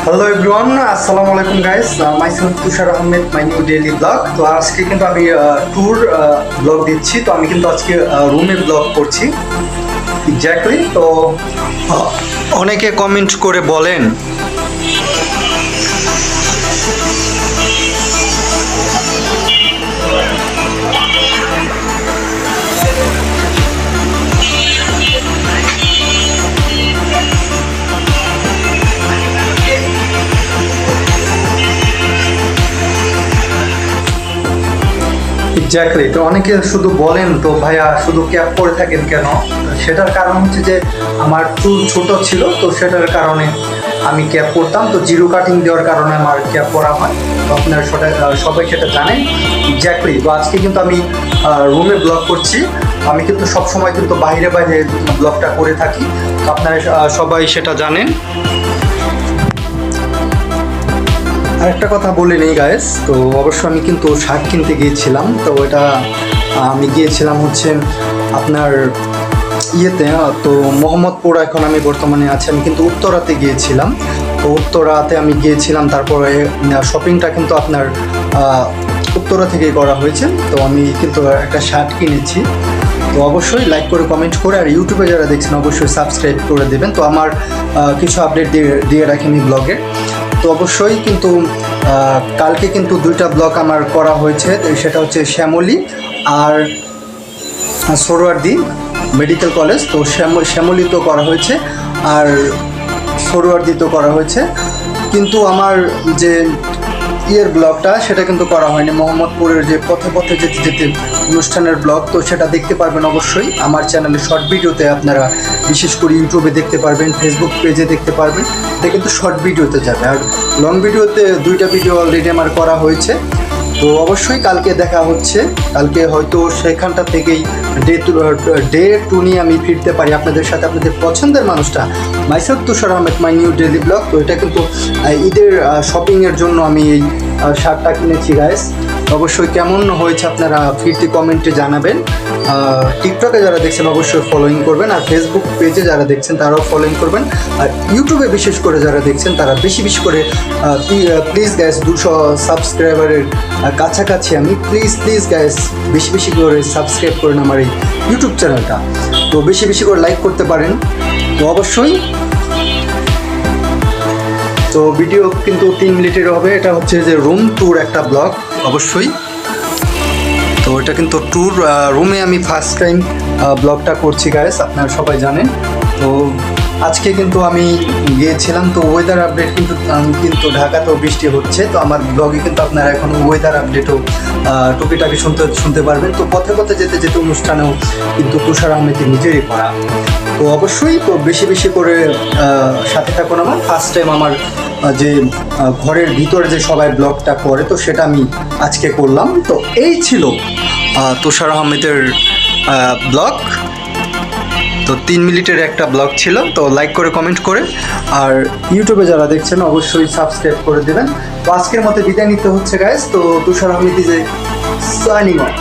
Hello everyone, আসসালামু আলাইকুম guys. Myself Tushar Ahmed, my new daily blog. তো আজকে কিন্তু আমি ট্যুর ব্লগ দিচ্ছি। তো আমি কিন্তু আজকে রুমে ব্লগ করছি এক্স্যাক্টলি। তো অনেকে কমেন্ট করে বলেন এক্স্যাক্টলি। তো অনেকে শুধু বলেন তো ভাইয়া শুধু ক্যাপ পরে থাকেন কেন? সেটার কারণ হচ্ছে যে আমার চুল ছোট ছিল, তো সেটার কারণে আমি ক্যাপ পরতাম। তো জিরো কাটিং দেওয়ার কারণে আমার ক্যাপ পরা হয়। তো আপনারা সবাই সেটা জানেন এক্স্যাক্টলি। তো আজকে কিন্তু আমি রুমে ব্লগ করছি। আমি কিন্তু সবসময় কিন্তু বাইরে বাইরে ব্লগটা করে থাকি। তো আপনারা সবাই সেটা জানেন। আরেকটা কথা বলে নেই গাইস, তো অবশ্য আমি কিন্তু শার্ট কিনতে গিয়েছিলাম। তো এটা আমি গিয়েছিলাম হচ্ছে আপনার ইয়েতে, তো মোহাম্মদপুর এখন আমি বর্তমানে আছি। আমি কিন্তু উত্তরাতে গিয়েছিলাম। তো উত্তরাতে আমি গিয়েছিলাম, তারপরে শপিংটা কিন্তু আপনার উত্তরা থেকেই করা হয়েছে। তো আমি কিন্তু একটা শার্ট কিনেছি। তো অবশ্যই লাইক করে কমেন্ট করে, আর ইউটিউবে যারা দেখছেন অবশ্যই সাবস্ক্রাইব করে দেবেন। তো আমার কিছু আপডেট দিয়ে রাখি আমি ব্লগে। তো অবশ্যই কিন্তু কালকে কিন্তু দুইটা ব্লগ আমার করা হয়েছে। সেটা হচ্ছে শ্যামলী আর সরোয়ার্দী মেডিকেল কলেজ। তো শ্যামলী তো করা হয়েছে আর সরোয়ার্দী তো করা হয়েছে, কিন্তু আমার যে ব্লগটা সেটা কিন্তু করা হয়নি। মোহাম্মদপুরের যে পথে পথে যেতে যেতে অনুষ্ঠানের ব্লগ, তো সেটা দেখতে পারবেন অবশ্যই আমার চ্যানেলে শর্ট ভিডিওতে। আপনারা বিশেষ করে ইউটিউবে দেখতে পারবেন, ফেসবুক পেজে দেখতে পারবেন। এটা কিন্তু শর্ট ভিডিওতে যাবে, আর লং ভিডিওতে দুইটা ভিডিও অলরেডি আমার করা হয়েছে। তো অবশ্যই কালকে দেখা হচ্ছে। কালকে হয়তো সেখানটা থেকেই ডে টু নিয়ে আমি ফিরতে পারি আপনাদের সাথে, আপনাদের পছন্দের মানুষটা myself Tushar Ahmed, my new daily blog. তো এটা কিন্তু ঈদের শপিংয়ের জন্য আমি এই শার্টটা কিনেছি গাইস। অবশ্যই কেমন হয়েছে আপনারা ফিরতি কমেন্টে জানাবেন। টিকটকে যারা দেখছেন অবশ্যই ফলোইং করবেন, আর ফেসবুক পেজে যারা দেখছেন তারাও ফলোইং করবেন, আর ইউটিউবে বিশেষ করে যারা দেখছেন তারা বেশি বেশি করে প্লিজ গাইস 200 সাবস্ক্রাইবারের কাছাকাছি আমি। প্লিজ গাইস বেশি বেশি করে সাবস্ক্রাইব করেন আমার এই ইউটিউব চ্যানেলটা। তো বেশি বেশি করে লাইক করতে পারেন। তো অবশ্যই তো ভিডিও কিন্তু 3 মিনিটের হবে। এটা হচ্ছে যে রুম ট্যুর একটা ব্লগ অবশ্যই। তো এটা কিন্তু ট্যুর রুমে আমি ফার্স্ট টাইম ব্লগটা করছি গাইস, আপনারা সবাই জানেন। তো আজকে কিন্তু আমি গিয়েছিলাম, তো ওয়েদার আপডেট কিন্তু ঢাকাতেও বৃষ্টি হচ্ছে। তো আমার ব্লগে কিন্তু আপনারা এখন ওয়েদার আপডেটও টুকিটাকি শুনতে পারবেন। তো পথে পথে যেতে যেতে অনুষ্ঠানেও কিন্তু তুষার আহমেদের নিজেরই পড়া। তো অবশ্যই তো বেশি বেশি করে সাথে থাকুন। আমার ফার্স্ট টাইম আমার যে ঘরের ভিতরে যে সবাই ব্লগটা করে, তো সেটা আমি আজকে করলাম। তো এই ছিল তুষার আহমেদের ব্লগ। তো 3 মিনিটের একটা ব্লগ ছিল। তো লাইক করে কমেন্ট করে, আর ইউটিউবে যারা দেখছেন অবশ্যই সাবস্ক্রাইব করে দেবেন। তো আজকের মতো বিদায় নিতে হচ্ছে গাইস। তো তুষার আহমেদ ইজ সাইনিং অফ।